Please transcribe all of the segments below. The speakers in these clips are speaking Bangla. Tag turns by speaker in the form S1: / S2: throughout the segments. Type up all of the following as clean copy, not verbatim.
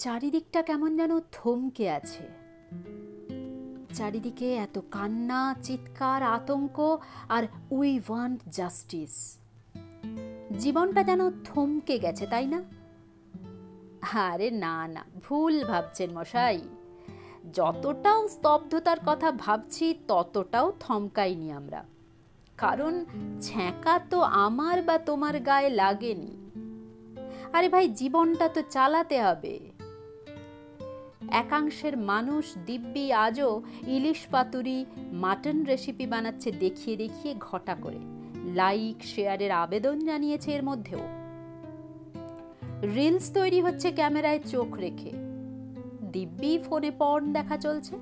S1: চারিদিকটা কেমন যেন থমকে আছে। চারিদিকে এত কান্না, চিৎকার, আতঙ্ক আর উই ওয়ান্ট জাস্টিস। জীবনটা যেন থমকে গেছে, তাই না? আরে না না, ভুল ভাবছেন মশাই। যতটাও স্তব্ধতার কথা ভাবছি ততটাও থমকাইনি আমরা। কারণ ছ্যাঁকা তো আমার বা তোমার গায়ে লাগেনি। আরে ভাই, জীবনটা তো চালাতে হবে। একাংশের মানুষ দিব্যি আজও ইলিশ পাতুরি, মাটন রেসিপি বানাচ্ছে দেখিয়ে দেখিয়ে ঘটা করে। লাইক শেয়ারের আবেদন জানিয়েছে এর মধ্যেও। রিলস তৈরি হচ্ছে ক্যামেরায় চোখ রেখে। দিব্যি ফোনে পর্ন দেখা চলছে।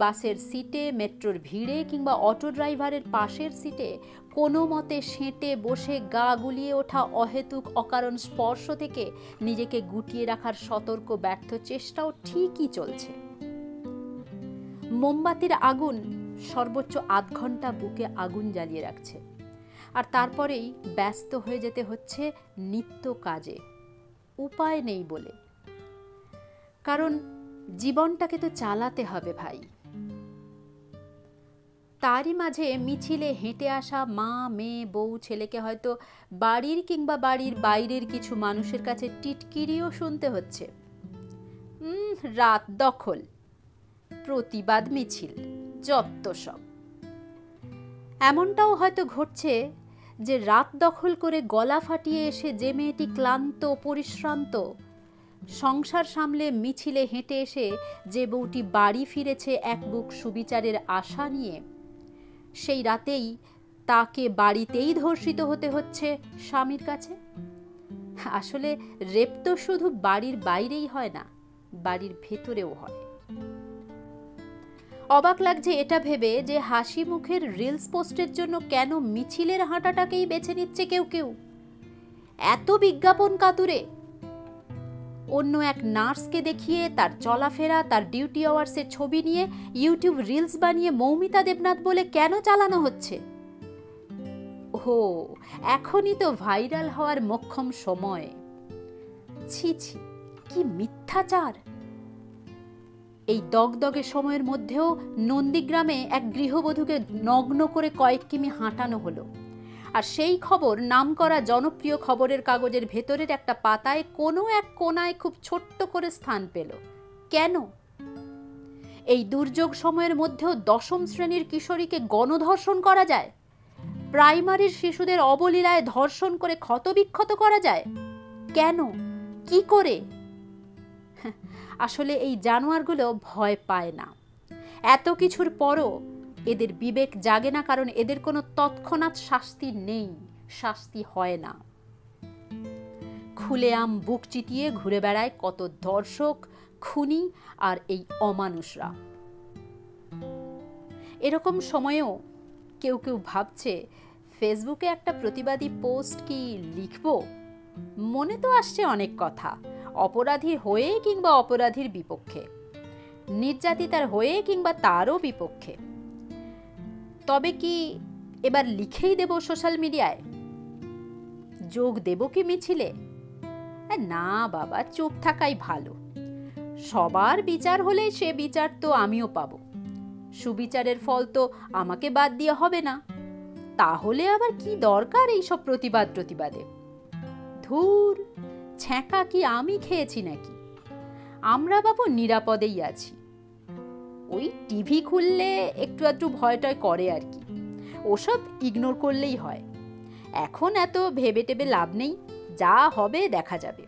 S1: বাসের সিটে, মেট্রোর ভিড়ে কিংবা অটো ড্রাইভারের পাশের সিটে কোনো মতে সেঁটে বসে গা গুলিয়ে ওঠা অহেতুক অকারণ স্পর্শ থেকে নিজেকে গুটিয়ে রাখার সতর্ক ব্যর্থ চেষ্টাও ঠিকই চলছে। মোমবাতির আগুন সর্বোচ্চ আধ ঘন্টা বুকে আগুন জ্বালিয়ে রাখছে, আর তারপরেই ব্যস্ত হয়ে যেতে হচ্ছে নিত্য কাজে। উপায় নেই বলে। কারণ জীবনটাকে তো চালাতে হবে ভাই। তারই মাঝে মিছিলে হেঁটে আসা মা, মেয়ে, বউ, ছেলেকে হয়তো বাড়ির কিংবা বাড়ির বাইরের কিছু মানুষের কাছে টিটকিরিও শুনতে হচ্ছে। রাত দখল, প্রতিবাদ মিছিল, যত সব। এমনটাও হয়তো ঘটছে যে রাত দখল করে গলা ফাটিয়ে এসে যে মেয়েটি ক্লান্ত, পরিশ্রান্ত, সংসার সামলে মিছিলে হেঁটে এসে যে বউটি বাড়ি ফিরেছে এক বুক সুবিচারের আশা নিয়ে, সেই রাতেই তাকে বাড়িতেই ধর্ষিত হতে হচ্ছে স্বামীর কাছে। আসলে রেপ তো শুধু বাড়ির বাইরেই হয় না, বাড়ির ভেতরেও হয়। অবাক লাগছে এটা ভেবে যে হাসি মুখের রিলস পোস্টের জন্য কেন মিছিলের হাঁটাটাকেই বেছে নিচ্ছে কেউ কেউ। এত বিজ্ঞাপন কাতুরে। অন্য এক নার্সকে দেখিয়ে তার চলাফেরা, তার ডিউটি আওয়ার্সের ছবি নিয়ে ইউটিউব রিলস বানিয়ে মৌমিতা দেবনাথ বলে কেন চালানো হচ্ছে? ও, এখনই তো ভাইরাল হওয়ার মোক্ষম সময়। ছি ছি, কি মিথ্যাচার! এই দগদগে সময়ের মধ্যেও নন্দীগ্রামে এক গৃহবধূকে নগ্ন করে কয়েক কিমি হাঁটানো হলো। আর সেই খবর নামকরা জনপ্রিয় খবরের কাগজের ভেতরের একটা পাতায় কোনো এক কোনায় খুব ছোট্ট করে স্থান পেল। কেন? এই দুর্যোগ সময়ের মধ্যেও দশম শ্রেণীর কিশোরীকে গণধর্ষণ করা যায়? প্রাইমারির শিশুদের অবলীলায় ধর্ষণ করে ক্ষতবিক্ষত করা যায়? কেন? কি করে? আসলে এই জানোয়ারগুলো ভয় পায় না। এত কিছুর পরও এদের বিবেক জাগে না, কারণ এদের কোনো তৎক্ষণাৎ শাস্তি নেই, শাস্তি হয় না। খুলেআম বুক চিতিয়ে ঘুরে বেড়ায় কত ধর্ষক, খুনি আর এই অমানুষরা। এরকম সময়েও কেউ কেউ ভাবছে ফেসবুকে একটা প্রতিবাদী পোস্ট কি লিখব। মনে তো আসছে অনেক কথা, অপরাধীর হয়ে কিংবা অপরাধীর বিপক্ষে, নির্যাতিতার হয়ে কিংবা তারও বিপক্ষে। তবে কি এবার লিখেই দেব সোশ্যাল মিডিয়ায়? যোগ দেব কি মিছিলে? না বাবা, চুপ থাকাই ভালো। সবার বিচার হলে সে বিচার তো আমিও পাবো। সুবিচারের ফল তো আমাকে বাদ দিয়ে হবে না। তাহলে আবার কি দরকার এইসব প্রতিবাদে? ধুর, ছ্যাঁকা কি আমি খেয়েছি নাকি? আমরা বাবু নিরাপদেই আছি। ওই টিভি খুললে একটু একটু ভয় টয় করে আর কি, ওসব ইগনোর করলেই হয়। এখন এত ভেবে টেবে লাভ নেই, যা হবে দেখা যাবে।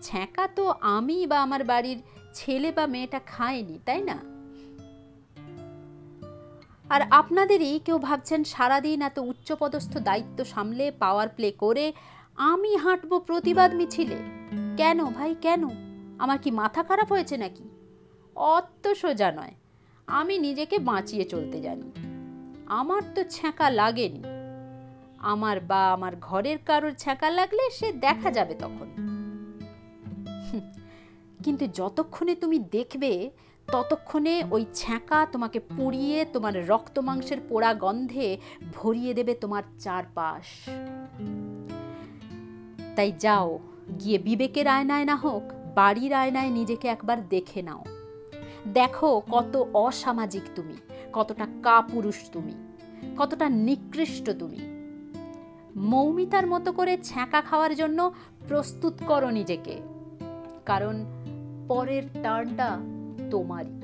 S1: ছ্যাঁকা তো আমি বা আমার বাড়ির ছেলে বা মেয়েটা খায়নি, তাই না? আর আপনাদেরই কেউ ভাবছেন সারাদিন এত উচ্চপদস্থ দায়িত্ব সামলে পাওয়ার প্লে করে আমি হাঁটবো প্রতিবাদ মিছিলে। কেন ভাই, কেন? আমার কি মাথা খারাপ হয়েছে নাকি? অত সোজা নয়। আমি নিজেকে বাঁচিয়ে চলতে জানি। আমার তো ছ্যাঁকা লাগেনি। আমার বা আমার ঘরের কারোর ছ্যাঁকা লাগলে সে দেখা যাবে তখন। কিন্তু যতক্ষণে তুমি দেখবে ততক্ষণে ওই ছ্যাঁকা তোমাকে পুড়িয়ে তোমার রক্ত মাংসের পোড়া গন্ধে ভরিয়ে দেবে তোমার চারপাশ। তাই যাও, গিয়ে বিবেকের আয়নায় না হোক বাড়ির আয়নায় নিজেকে একবার দেখে নাও। দেখো কত অসামাজিক তুমি, কতটা কাপুরুষ তুমি, কতটা নিকৃষ্ট তুমি। মৌমিতার মতো করে ছ্যাঁকা খাওয়ার জন্য প্রস্তুত করো নিজেকে, কারণ পরের টার্নটা তোমারই।